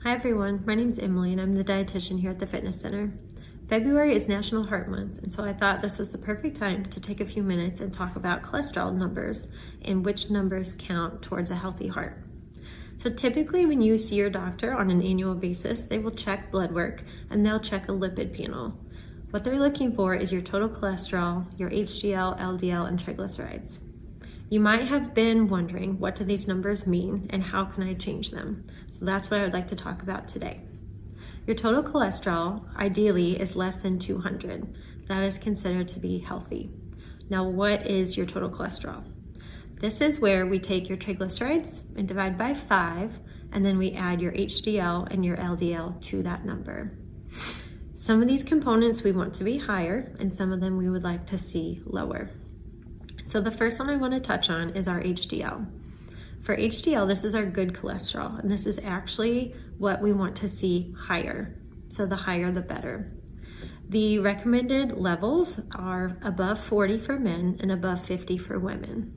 Hi everyone, my name is Emily and I'm the dietitian here at the fitness center. February is National Heart Month, and so I thought this was the perfect time to take a few minutes and talk about cholesterol numbers and which numbers count towards a healthy heart. So typically when you see your doctor on an annual basis, they will check blood work and they'll check a lipid panel. What they're looking for is your total cholesterol, your HDL, LDL, and triglycerides. You might have been wondering, what do these numbers mean and how can I change them? So that's what I would like to talk about today. Your total cholesterol ideally is less than 200. That is considered to be healthy. Now, what is your total cholesterol? This is where we take your triglycerides and divide by 5, and then we add your HDL and your LDL to that number. Some of these components we want to be higher, and some of them we would like to see lower. So the first one I want to touch on is our HDL. For HDL, this is our good cholesterol, and this is actually what we want to see higher. So the higher, the better. The recommended levels are above 40 for men and above 50 for women.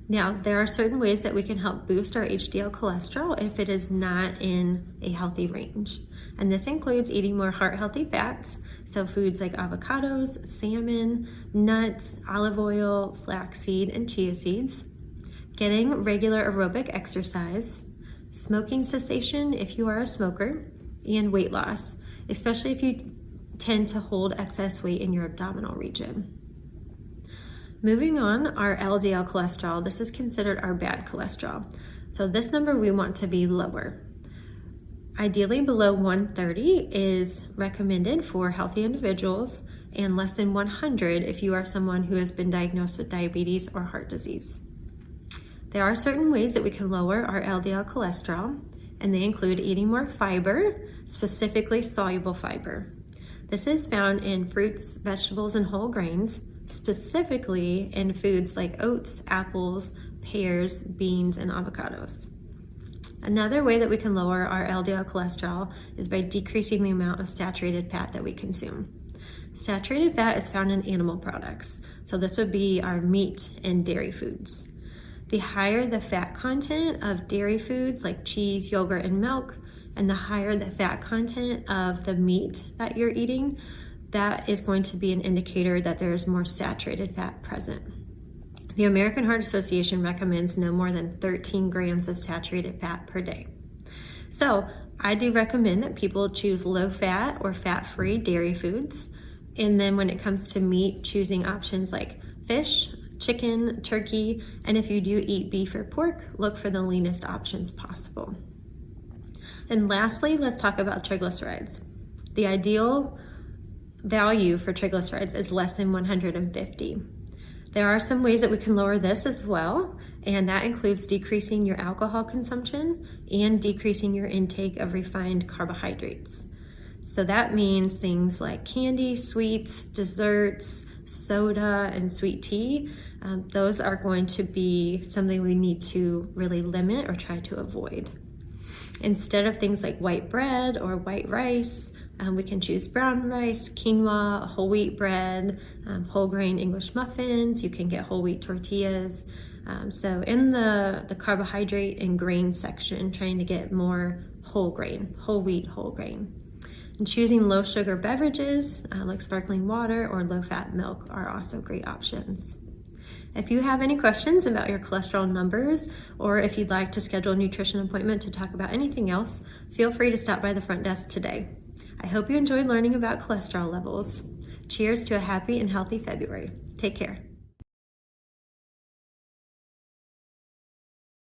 Now, there are certain ways that we can help boost our HDL cholesterol if it is not in a healthy range. And this includes eating more heart-healthy fats, so foods like avocados, salmon, nuts, olive oil, flaxseed, and chia seeds. Getting regular aerobic exercise, smoking cessation if you are a smoker, and weight loss, especially if you tend to hold excess weight in your abdominal region. Moving on, our LDL cholesterol, this is considered our bad cholesterol. So this number we want to be lower. Ideally below 130 is recommended for healthy individuals and less than 100 if you are someone who has been diagnosed with diabetes or heart disease. There are certain ways that we can lower our LDL cholesterol, and they include eating more fiber, specifically soluble fiber. This is found in fruits, vegetables, and whole grains, specifically in foods like oats, apples, pears, beans, and avocados. Another way that we can lower our LDL cholesterol is by decreasing the amount of saturated fat that we consume. Saturated fat is found in animal products, so this would be our meat and dairy foods. The higher the fat content of dairy foods like cheese, yogurt, and milk, and the higher the fat content of the meat that you're eating, that is going to be an indicator that there is more saturated fat present. The American Heart Association recommends no more than 13 grams of saturated fat per day. So I do recommend that people choose low-fat or fat-free dairy foods. And then when it comes to meat, choosing options like fish, chicken, turkey, and if you do eat beef or pork, look for the leanest options possible. And lastly, let's talk about triglycerides. The ideal value for triglycerides is less than 150. There are some ways that we can lower this as well, and that includes decreasing your alcohol consumption and decreasing your intake of refined carbohydrates. So that means things like candy, sweets, desserts, soda, and sweet tea. Those are going to be something we need to really limit or try to avoid. Instead of things like white bread or white rice, we can choose brown rice, quinoa, whole wheat bread, whole grain English muffins. You can get whole wheat tortillas. So in the carbohydrate and grain section, trying to get more whole grain, whole wheat, whole grain. And choosing low sugar beverages like sparkling water or low fat milk are also great options. If you have any questions about your cholesterol numbers, or if you'd like to schedule a nutrition appointment to talk about anything else, feel free to stop by the front desk today. I hope you enjoyed learning about cholesterol levels. Cheers to a happy and healthy February. Take care.